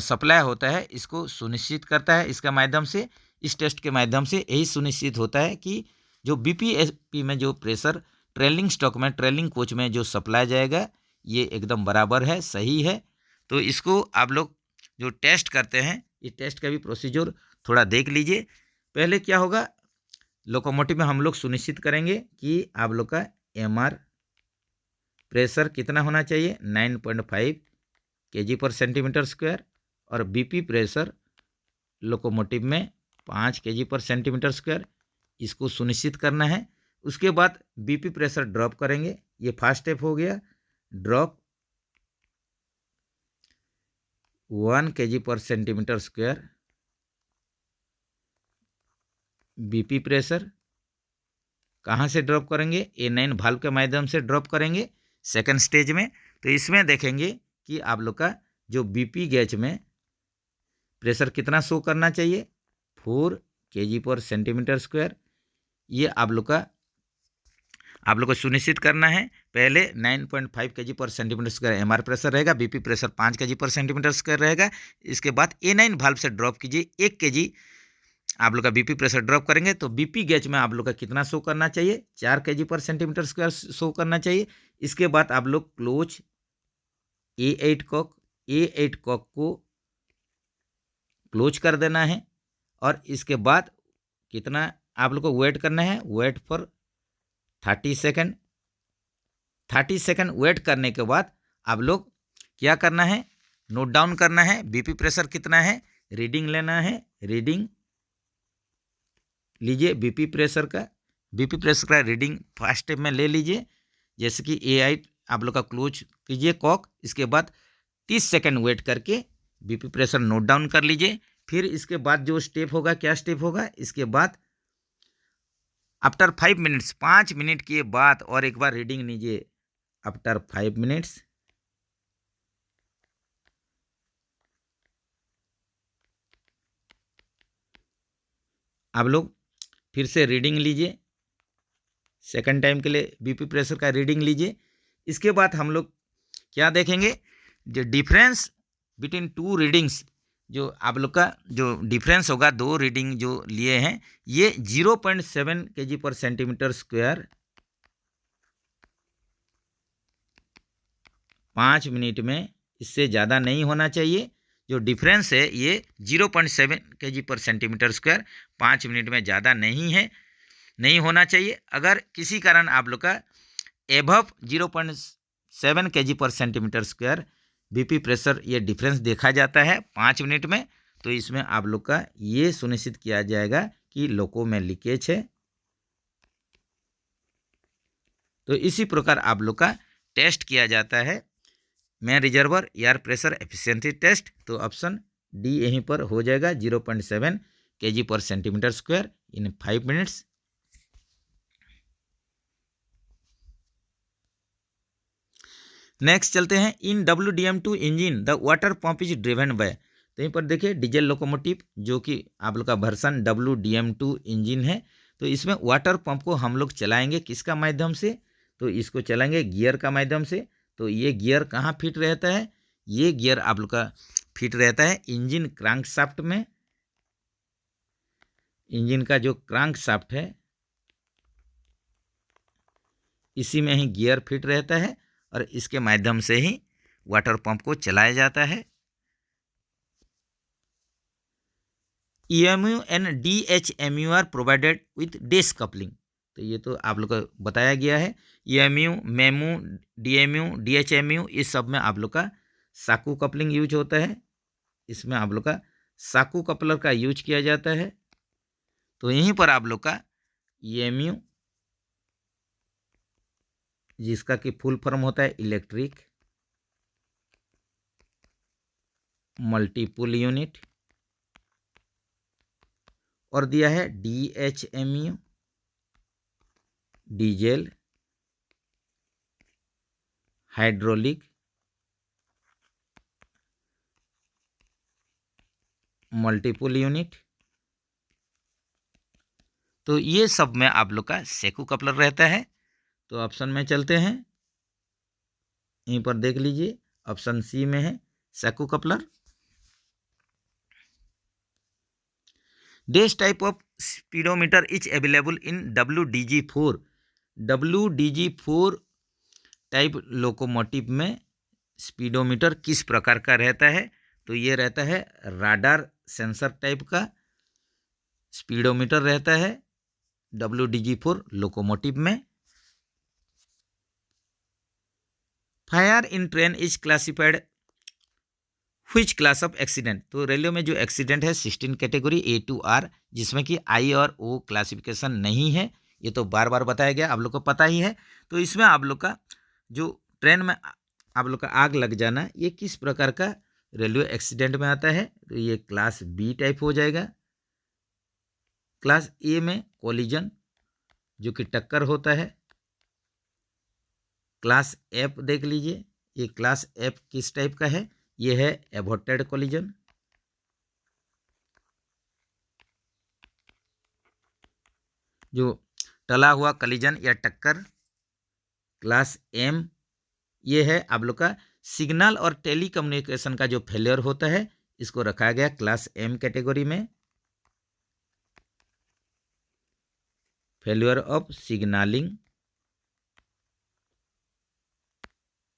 Speaker 1: सप्लाई होता है, इसको सुनिश्चित करता है। इसके माध्यम से, इस टेस्ट के माध्यम से यही सुनिश्चित होता है कि जो बीपीएफपी में जो प्रेशर ट्रेलिंग स्टॉक में ट्रेलिंग कोच में जो सप्लाई जाएगा ये एकदम बराबर है, सही है। तो इसको आप लोग जो टेस्ट करते हैं, ये टेस्ट का भी प्रोसीजर थोड़ा देख लीजिए। पहले क्या होगा, लोकोमोटिव में हम लोग सुनिश्चित करेंगे कि आप लोग का एमआर प्रेशर कितना होना चाहिए, 9.5 kg पर सेंटीमीटर स्क्वायर, और बीपी प्रेशर लोकोमोटिव में 5 kg पर सेंटीमीटर स्क्वायर, इसको सुनिश्चित करना है। उसके बाद बीपी प्रेशर ड्रॉप करेंगे, ये फर्स्ट स्टेप हो गया। ड्रॉप 1 kg पर सेंटीमीटर स्क्वायर बीपी प्रेशर कहाँ से ड्रॉप करेंगे, A9 वाल्व के माध्यम से ड्रॉप करेंगे सेकंड स्टेज में। तो इसमें देखेंगे कि आप लोग का जो बीपी गेज में प्रेशर कितना शो करना चाहिए, 4 kg पर सेंटीमीटर स्क्वायर। ये आप लोग को सुनिश्चित करना है। पहले 9.5 kg पर सेंटीमीटर स्क्वायर एमआर प्रेशर रहेगा, बीपी प्रेशर 5 kg पर सेंटीमीटर स्क्वायर रहेगा। इसके बाद A9 वाल्व से ड्रॉप कीजिए, 1 kg आप लोग का बीपी प्रेशर ड्रॉप करेंगे तो बीपी गेज में आप लोग का कितना शो करना चाहिए, 4 kg पर सेंटीमीटर स्क्वायर शो करना चाहिए। इसके बाद आप लोग क्लोज A8 कॉक को क्लोज कर देना है। और इसके बाद कितना आप लोग को वेट करना है, wait for 30 second. 30 second wait करने के बाद आप लोग क्या करना है, नोट डाउन करना है बीपी प्रेशर कितना है, रीडिंग लेना है। रीडिंग लीजिए बीपी प्रेशर का रीडिंग फर्स्ट स्टेप में ले लीजिए। जैसे कि A8 आप लोग का क्लोज कीजिए कॉक, इसके बाद 30 सेकेंड वेट करके बीपी प्रेशर नोट डाउन कर लीजिए। फिर इसके बाद जो स्टेप होगा, क्या स्टेप होगा, इसके बाद आफ्टर 5 मिनट्स, 5 मिनट के बाद और एक बार रीडिंग लीजिए आफ्टर 5 मिनट्स। आप लोग फिर से रीडिंग लीजिए, सेकंड टाइम के लिए बीपी प्रेशर का रीडिंग लीजिए। इसके बाद हम लोग क्या देखेंगे, जो डिफरेंस बिटवीन टू रीडिंग्स, जो आप लोग का जो डिफरेंस होगा, दो रीडिंग जो लिए हैं, ये 0.7 kg पर सेंटीमीटर स्क्वायर 5 मिनट में, इससे ज़्यादा नहीं होना चाहिए। जो डिफरेंस है ये 0.7 kg पर सेंटीमीटर स्क्वायर 5 मिनट में ज़्यादा नहीं होना चाहिए। अगर किसी कारण आप लोग का एबव 0.7 kg पर सेंटीमीटर स्क्वायर बीपी प्रेशर ये डिफरेंस देखा जाता है 5 मिनट में, तो इसमें आप लोग का ये सुनिश्चित किया जाएगा कि लोको में लीकेज है। तो इसी प्रकार आप लोग का टेस्ट किया जाता है main reservoir air pressure efficiency test. तो ऑप्शन डी यहीं पर हो जाएगा 0.7 kg पर centimetre square in 5 minutes. Next चलते हैं, in WDM2 engine the water pump is driven by. तो यहीं पर देखिए डीजल लोकोमोटिव जो कि आप लोग का वर्सन WDM2 इंजन है। तो इसमें वाटर पंप को हम लोग चलाएंगे किसका माध्यम से, तो इसको चलाएंगे गियर का माध्यम से। तो ये गियर कहाँ फिट रहता है, ये गियर आप लोग का फिट रहता है इंजन क्रैंकशाफ्ट में। इंजन का जो क्रैंकशाफ्ट है इसी में ही गियर फिट रहता है और इसके माध्यम से ही वाटर पंप को चलाया जाता है। EMU and DHMU are provided with des coupling. तो ये तो आप लोग को बताया गया है। EMU, MEMU, DMU, DHMU इस सब में आप लोग का साकू कपलिंग यूज होता है। इसमें आप लोग का साकू कपलर का यूज किया जाता है। तो यहीं पर आप लोग का EMU जिसका कि फुल फॉर्म होता है इलेक्ट्रिक मल्टीपुल यूनिट, और दिया है DHMU diesel hydraulic multiple unit. तो ये सब में आप लोग का सेकू कपलर रहता है। तो ऑप्शन में चलते हैं, यहीं पर देख लीजिए ऑप्शन सी में है सेकू coupler. This type of speedometer is available in WDG4। WDG4 type locomotive में स्पीडोमीटर किस प्रकार का रहता है, तो ये रहता है राडार सेंसर टाइप का स्पीडोमीटर रहता है WDG4 लोकोमोटिव में। Fire in train is classified which class of accident. तो रेलवे में जो एक्सीडेंट है 16 कैटेगरी A to R, जिसमें कि I और O क्लासिफिकेशन नहीं है। ये तो बार बार बताया गया, आप लोग को पता ही है। तो इसमें आप लोग का जो ट्रेन में आप लोग का आग लग जाना, ये किस प्रकार का रेलवे एक्सीडेंट में आता है, तो ये क्लास B टाइप हो जाएगा। क्लास A में कोलिजन जो कि टक्कर होता है। क्लास F देख लीजिए, ये क्लास F किस टाइप का है, ये है एवोटेड कोलिजन। जो टला हुआ कोलिजन या टक्कर। क्लास M ये है आप लोग का सिग्नल और टेलीकम्युनिकेशन का जो फेलियर होता है, इसको रखा गया क्लास M कैटेगरी में। Failure of signalling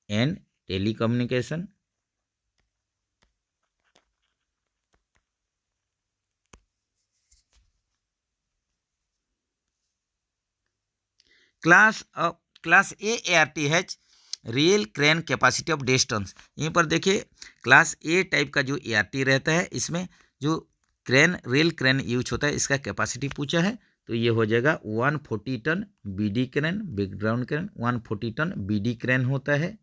Speaker 1: and telecommunication. Class A ART has real crane capacity of distance. यहीं पर देखिए क्लास A टाइप का जो ART रहता है, इसमें जो क्रेन रेल क्रेन यूज होता है, इसका कैपेसिटी पूछा है। तो ये हो जाएगा 140 ton BD crane, big ground crane 140 ton BD crane होता है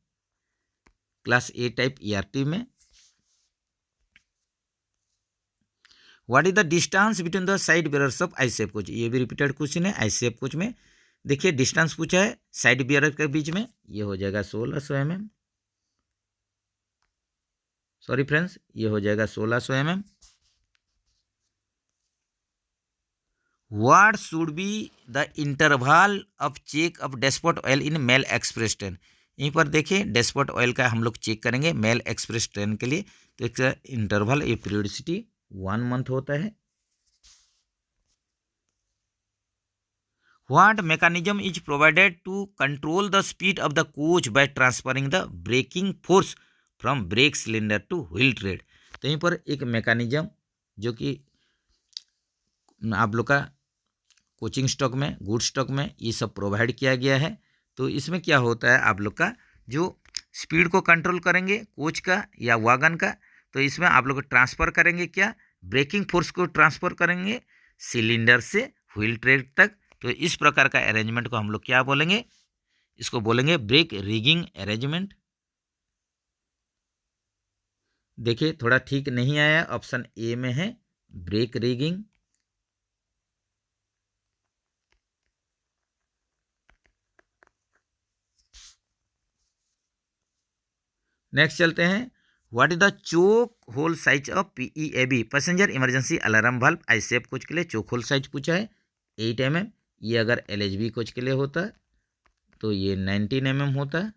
Speaker 1: क्लास A टाइप ART में। What is the distance between the side bearers of ICF coach. ये भी रिपीटेड क्वेश्चन है ICF कोच में। देखिए डिस्टेंस पूछा है साइड बियर के बीच में, ये हो जाएगा 1600 mm। सॉरी फ्रेंड्स, ये हो जाएगा 1600 mm। What should be the interval of check of dashpot oil in mail express train. यहीं पर देखिए डैशपोर्ट ऑयल का हम लोग चेक करेंगे मेल एक्सप्रेस ट्रेन के लिए। तो इसका इंटरवल ये पीरियोडिसिटी 1 मंथ होता है। What mechanism is provided to control the speed of the coach by transferring the braking force from brake cylinder to wheel tread। तो यहीं पर एक मैकेनिज्म जो कि आप लोग का कोचिंग स्टॉक में, गुड स्टॉक में ये सब प्रोवाइड किया गया है। तो इसमें क्या होता है, आप लोग का जो स्पीड को कंट्रोल करेंगे कोच का या वागन का, तो इसमें आप लोग ट्रांसफ़र करेंगे क्या, ब्रेकिंग फोर्स को ट्रांसफर करेंगे सिलेंडर से व्हील ट्रैक तक। तो इस प्रकार का अरेंजमेंट को हम लोग क्या बोलेंगे, इसको बोलेंगे ब्रेक रिगिंग अरेंजमेंट। देखिए थोड़ा ठीक नहीं आया, ऑप्शन ए में है ब्रेक रिगिंग। नेक्स्ट चलते हैं, what is the choke hole size of PEAB passenger emergency alarm valve. ICF coach के लिए चोक होल साइज पूछा है 8 mm। ये अगर LHB कोच के लिए होता तो ये 19 mm होता।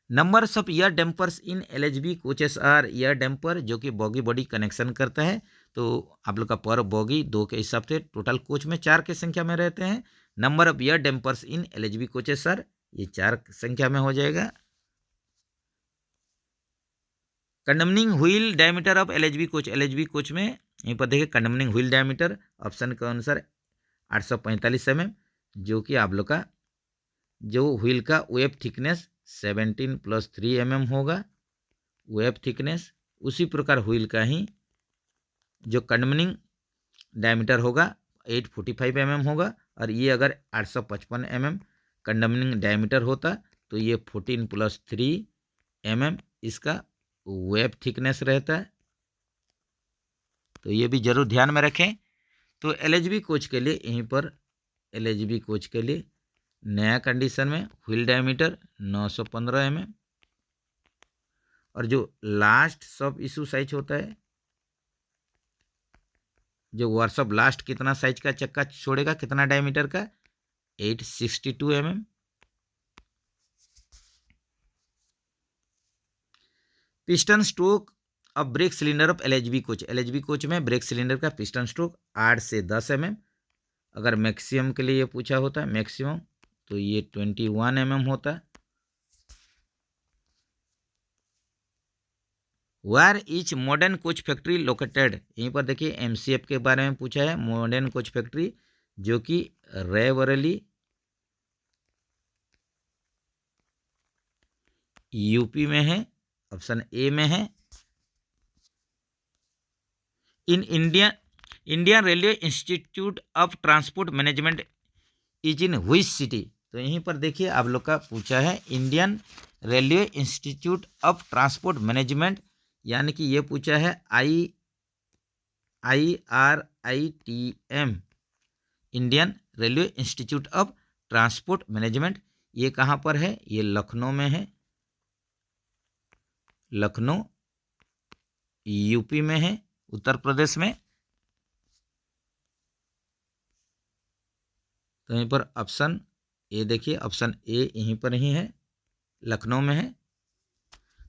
Speaker 1: Numbers of yaw dampers in LHB coaches are, yaw damper जो कि बॉगी बॉडी कनेक्शन करता है, तो आप लोग का पर बॉगी 2 के हिसाब से टोटल कोच में 4 की संख्या में रहते हैं। Number of yaw dampers in LHB coaches are, ये 4 संख्या में हो जाएगा। Condemning wheel diameter of LHB coach में यहीं पर देखिए कंडमनिंग व्हील डायमीटर ऑप्शन के अनुसार 845 mm, जो कि आप लोग का जो व्हील का वेब थिकनेस 17 + 3 mm होगा वेब थिकनेस। उसी प्रकार व्हील का ही जो कंडमनिंग डायमीटर होगा 845 mm होगा। और ये अगर 855 mm कंडमनिंग डायमीटर होता तो ये 14 + 3 mm इसका वेब थिकनेस रहता है। तो ये भी जरूर ध्यान में रखें। तो LHB कोच के लिए यहीं पर LHB कोच के लिए नया कंडीशन में व्हील डायमीटर 915 mm, और जो लास्ट सब इशू साइज होता है, जो वर्कशॉप लास्ट कितना साइज का चक्का छोड़ेगा, कितना डायमीटर का, 862 mm। पिस्टन स्ट्रोक अब brake cylinder of LHB coach में ब्रेक सिलेंडर का पिस्टन स्ट्रोक 8 से 10 mm। अगर मैक्सिमम के लिए ये पूछा होता है मैक्सिमम, तो ये 21 mm होता। Where is modern coach factory located, यहीं पर देखिए MCF के बारे में पूछा है, मॉडर्न कोच फैक्ट्री जो कि रायबरेली यूपी में है, ऑप्शन ए में है। In Indian railway institute of transport management is in which city, तो यहीं पर देखिए आप लोग का पूछा है Indian railway institute of transport management, यानी कि ये पूछा है IRITM Indian railway institute of transport management. ये कहाँ पर है, ये लखनऊ में है, लखनऊ यूपी में है, उत्तर प्रदेश में। तो यहीं पर ऑप्शन ए देखिए, ऑप्शन ए यहीं पर ही है, लखनऊ में है।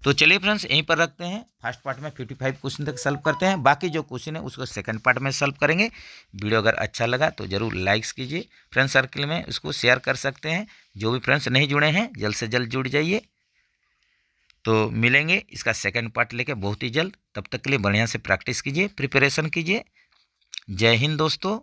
Speaker 1: तो चलिए फ्रेंड्स यहीं पर रखते हैं, फर्स्ट पार्ट में 55 क्वेश्चन तक सॉल्व करते हैं, बाकी जो क्वेश्चन है उसको सेकंड पार्ट में सॉल्व करेंगे। वीडियो अगर अच्छा लगा तो ज़रूर लाइक्स कीजिए, फ्रेंड सर्कल में उसको शेयर कर सकते हैं। जो भी फ्रेंड्स नहीं जुड़े हैं जल्द से जल्द जुड़ जाइए। तो मिलेंगे इसका सेकंड पार्ट लेके बहुत ही जल्द, तब तक के लिए बढ़िया से प्रैक्टिस कीजिए, प्रिपरेशन कीजिए। जय हिंद दोस्तों।